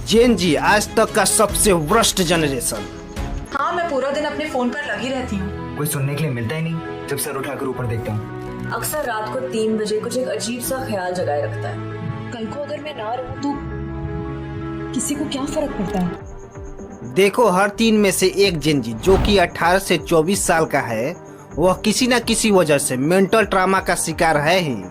जेन जी आज तक का सबसे वर्स्ट जनरेशन। हाँ, मैं पूरा दिन अपने फोन पर लगी रहती हूँ। कोई सुनने के लिए मिलता ही नहीं जब सर उठाकर ऊपर देखता हूँ। अक्सर रात को 3 बजे कुछ एक अजीब सा ख्याल जगाए रखता है, कल को अगर मैं ना रहूं तो किसी को क्या फर्क पड़ता है। देखो, हर 3 में से एक जेन जी जो कि 18 से 24 साल का है, वह किसी न किसी वजह से मेंटल ट्रॉमा का शिकार है ही।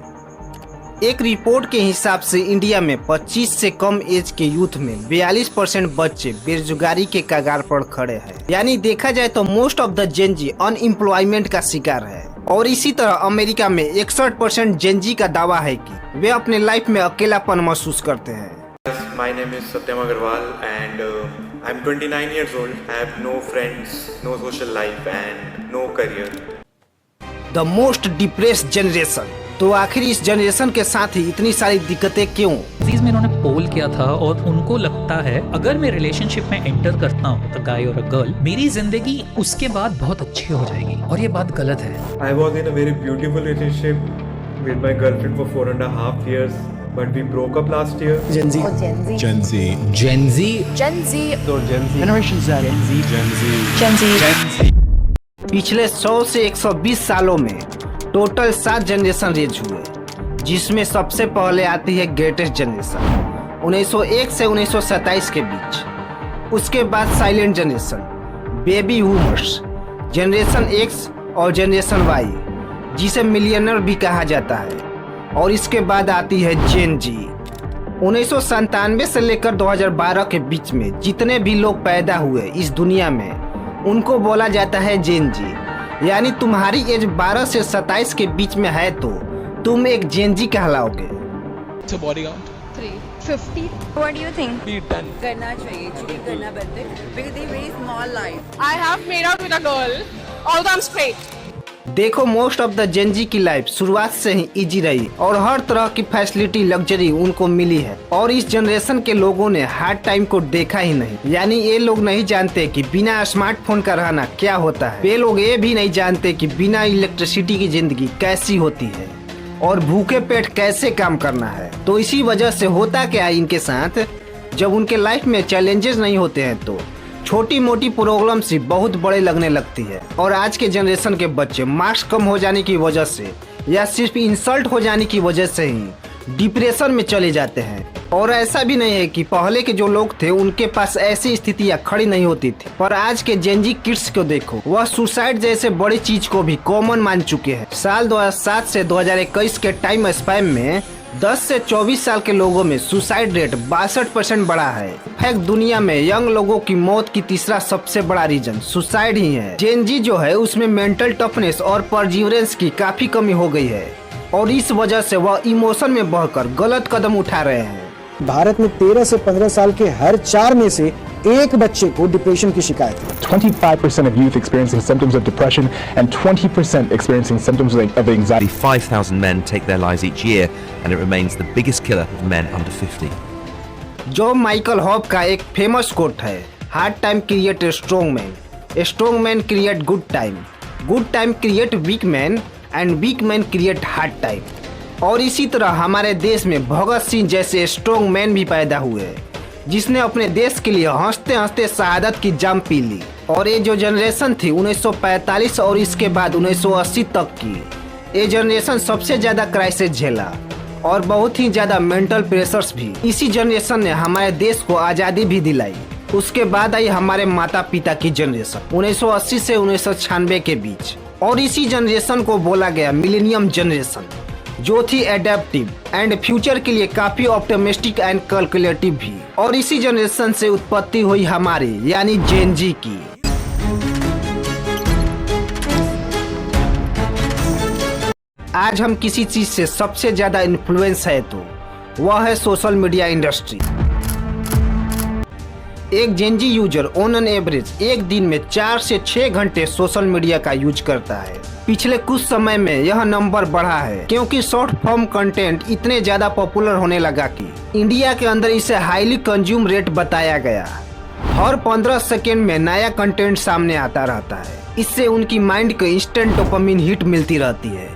एक रिपोर्ट के हिसाब से इंडिया में 25 से कम एज के यूथ में 42% बच्चे बेरोजगारी के कगार पर खड़े हैं। यानी देखा जाए तो most of the Gen Z unemployment का शिकार है। और इसी तरह अमेरिका में 61% जेन जी का दावा है कि वे अपने लाइफ में अकेलापन महसूस करते हैं। My name is Satyam Agarwal and I'm 29 years old. I have no friends, no social life and no career. The most depressed generation। तो आखिर इस जनरेशन के साथ ही इतनी सारी दिक्कतें क्यों? में इन्होंने पोल किया था और उनको लगता है अगर मैं रिलेशनशिप में एंटर करता हूँ तो गाय और अ गर्ल, मेरी जिंदगी उसके बाद बहुत अच्छी हो जाएगी, और ये बात गलत है। I was in a very beautiful relationship with my girlfriend for 4.5 years. But we broke up last year. Gen Z. Gen Z. Gen Z. Gen Z. Gen Z. So Gen Z. Generation Z. Gen Z. Gen Z. Gen Z. Gen Z. पिछले 100 से 120 सालों में total 7 generation raise हुए, जिसमें सबसे पहले आती है ग्रेटेस्ट जनरेशन 1901 से 1927 के बीच। उसके बाद silent generation, baby boomers, generation x और जनरेशन वाई, जिसे मिलियनर भी कहा जाता है। और इसके बाद आती है जेन जी। 1997 से लेकर 2012 के बीच में जितने भी लोग पैदा हुए इस दुनिया में, उनको बोला जाता है जेन जी। यानी तुम्हारी एज 12 से 27 के बीच में है तो तुम एक जेन जी कहलाओगे। So body count? 350. What do you think? Be 10. करना चाहिए, actually करना better because they very small life. I have made out with a girl, although I'm straight. देखो, मोस्ट ऑफ द जेन जी की लाइफ शुरुआत से ही इजी रही और हर तरह की फैसिलिटी लग्जरी उनको मिली है। और इस जनरेशन के लोगों ने हार्ड टाइम को देखा ही नहीं। यानी ये लोग नहीं जानते कि बिना स्मार्टफोन का रहना क्या होता है। ये लोग ये भी नहीं जानते कि बिना इलेक्ट्रिसिटी की जिंदगी कैसी होती है और भूखे पेट कैसे काम करना है। तो इसी वजह से होता क्या है इनके साथ, जब उनके लाइफ में चैलेंजेस नहीं होते हैं तो छोटी मोटी प्रॉब्लम सी बहुत बड़े लगने लगती है। और आज के जनरेशन के बच्चे मार्क्स कम हो जाने की वजह से या सिर्फ इंसल्ट हो जाने की वजह से ही डिप्रेशन में चले जाते हैं। और ऐसा भी नहीं है कि पहले के जो लोग थे उनके पास ऐसी स्थितियां खड़ी नहीं होती थी, पर आज के जेन जी किड्स को देखो, वह सुसाइड जैसे बड़ी चीज को भी कॉमन मान चुके हैं। साल 2007 से 2021 के टाइम स्पैन में 10 से 24 साल के लोगों में सुसाइड रेट 62% बढ़ा है। फैक्ट, दुनिया में यंग लोगों की मौत की तीसरा सबसे बड़ा रीजन सुसाइड ही है। जेन जी जो है उसमें मेंटल टफनेस और परजीवरेंस की काफी कमी हो गई है और इस वजह से वह इमोशन में बहकर गलत कदम उठा रहे हैं। भारत में 13 से 15 साल के हर 4 में से एक बच्चे को डिप्रेशन की शिकायत है। 25% of youth experiencing symptoms of depression and 20% experiencing symptoms of anxiety. 5,000 men take their lives each year and it remains the biggest killer of men under 50. जो माइकल हॉब का एक फेमस कोट है, hard time create strong man, strong man create good time create weak man and weak man create hard time. और इसी तरह हमारे देश में भगत सिंह जैसे स्ट्रॉन्ग मैन भी पैदा हुए, जिसने अपने देश के लिए हंसते हंसते शहादत की जाम पी ली। और ये जो जनरेशन थी 1945 और इसके बाद 1980 तक की, ये जनरेशन सबसे ज्यादा क्राइसिस झेला और बहुत ही ज्यादा मेंटल प्रेशर्स भी। इसी जनरेशन ने हमारे देश को आज़ादी भी दिलाई। उसके बाद आई हमारे माता पिता की जनरेशन 1980 से 1996 के बीच, और इसी जनरेशन को बोला गया मिलेनियम जनरेशन, जो थी एडेप्टिव एंड फ्यूचर के लिए काफी ऑप्टिमिस्टिक एंड कैलकुलेटिव भी। और इसी जनरेशन से उत्पत्ति हुई हमारी यानी जेन जी की। आज हम किसी चीज से सबसे ज्यादा इन्फ्लुएंस है तो वह है सोशल मीडिया इंडस्ट्री। एक जेन जी यूजर ऑन एन एवरेज एक दिन में 4 से 6 घंटे सोशल मीडिया का यूज करता है। पिछले कुछ समय में यह नंबर बढ़ा है क्योंकि शॉर्ट फॉर्म कंटेंट इतने ज्यादा पॉपुलर होने लगा कि इंडिया के अंदर इसे हाईली कंज्यूम रेट बताया गया। हर 15 सेकेंड में नया कंटेंट सामने आता रहता है। इससे उनकी माइंड को इंस्टेंट डोपामिन हिट मिलती रहती है।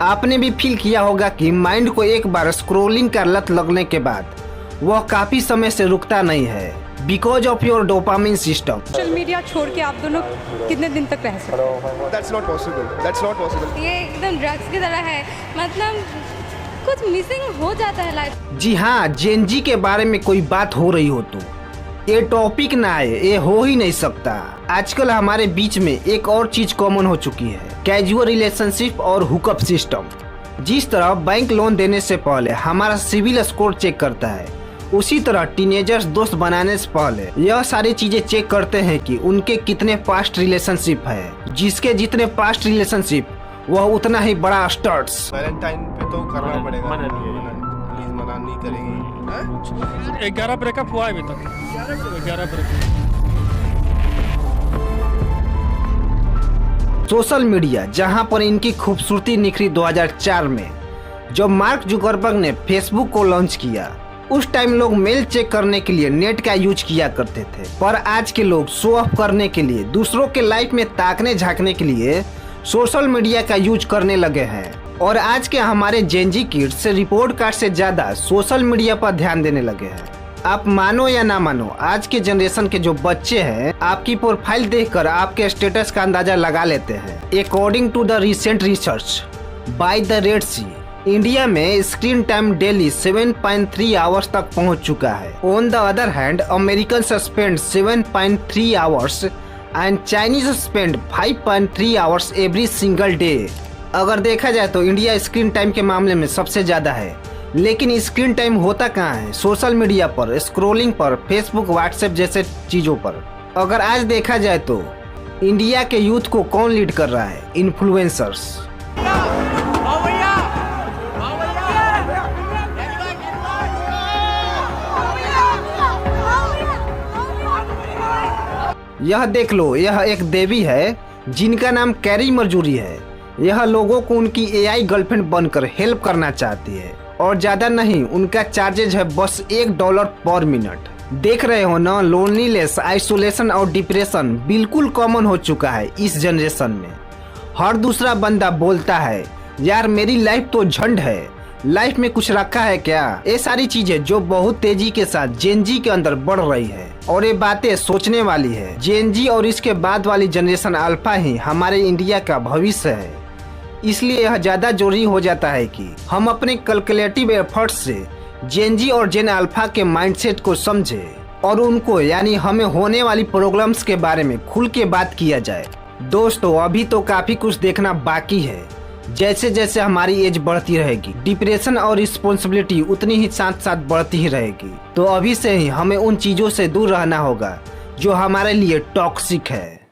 आपने भी फील किया होगा कि माइंड को एक बार स्क्रोलिंग का लत लगने के बाद वह काफी समय से रुकता नहीं है, because of your dopamine system. Social media छोड़ के आप दोनों कितने दिन तक रह सकते हो? That's not possible. That's not possible. ये एकदम ड्रग्स की तरह है, मतलब कुछ मिसिंग हो जाता है लाइफ। जी हाँ, जेनजी के बारे में कोई बात हो रही हो तो ये टॉपिक ना आए, ये हो ही नहीं सकता। आजकल हमारे बीच में एक और चीज कॉमन हो चुकी है, कैजुअल रिलेशनशिप और हुकअप सिस्टम। जिस तरह बैंक लोन देने से पहले हमारा सिविल स्कोर चेक करता है, उसी तरह टीनेजर्स दोस्त बनाने से पहले यह सारी चीजें चेक करते हैं कि उनके कितने पास्ट रिलेशनशिप है। जिसके जितने पास्ट रिलेशनशिप वह उतना ही बड़ा स्टर्ट्स। वैलेंटाइन पे तो करना पड़ेगा। प्लीज मना नहीं करेंगे। 11 ब्रेकअप हुआ है अभी तक। 11 ब्रेकअप। सोशल मीडिया जहां पर इनकी खूबसूरती निखरी 2004 में, जब मार्क जुकरबर्ग ने फेसबुक को लॉन्च किया। उस टाइम लोग मेल चेक करने के लिए नेट का यूज किया करते थे, पर आज के लोग शो ऑफ करने के लिए, दूसरों के लाइफ में ताकने झांकने के लिए सोशल मीडिया का यूज करने लगे हैं। और आज के हमारे जेनजी किड्स से रिपोर्ट कार्ड से ज्यादा सोशल मीडिया पर ध्यान देने लगे हैं। आप मानो या ना मानो, आज के जनरेशन के जो बच्चे हैं, आपकी प्रोफाइल देखकर आपके स्टेटस का अंदाजा लगा लेते हैं। According to the recent research by the Redseer, India में स्क्रीन टाइम डेली 7.3 आवर्स तक पहुंच चुका है। On the other hand, American spend 7.3 hours and Chinese spend 5.3 hours every single day. अगर देखा जाए तो इंडिया स्क्रीन टाइम के मामले में सबसे ज्यादा है, लेकिन स्क्रीन टाइम होता कहाँ है? सोशल मीडिया पर, स्क्रोलिंग पर, फेसबुक, व्हाट्सएप जैसे चीजों पर। अगर आज देखा जाए तो इंडिया के यूथ को कौन लीड कर रहा है? इन्फ्लुएंसर्स। यह देख लो, यह एक देवी है जिनका नाम कैरी मर्जूरी है। यह लोगों को उनकी एआई गर्लफ्रेंड बनकर हेल्प करना चाहती है, और ज्यादा नहीं, उनका चार्जेज है बस $1 पर मिनट। देख रहे हो ना, लोनलीनेस, आइसोलेशन और डिप्रेशन बिल्कुल कॉमन हो चुका है इस जनरेशन में। हर दूसरा बंदा बोलता है, यार मेरी लाइफ तो झंड है, लाइफ में कुछ रखा है क्या? ये सारी चीजें जो बहुत तेजी के साथ जेनजी के अंदर बढ़ रही है, और ये बातें सोचने वाली है। जेनजी और इसके बाद वाली जनरेशन अल्फा ही हमारे इंडिया का भविष्य है। इसलिए यह ज्यादा जरूरी हो जाता है कि हम अपने कैलकुलेटिव एफर्ट्स से जेनजी और जेन अल्फा के माइंडसेट को समझे, और उनको यानी हमें होने वाली प्रॉब्लम्स के बारे में खुल के बात किया जाए। दोस्तों, अभी तो काफी कुछ देखना बाकी है। जैसे जैसे हमारी एज बढ़ती रहेगी, डिप्रेशन और रिस्पॉन्सिबिलिटी उतनी ही साथ साथ बढ़ती ही रहेगी। तो अभी से ही हमें उन चीजों से दूर रहना होगा जो हमारे लिए टॉक्सिक है।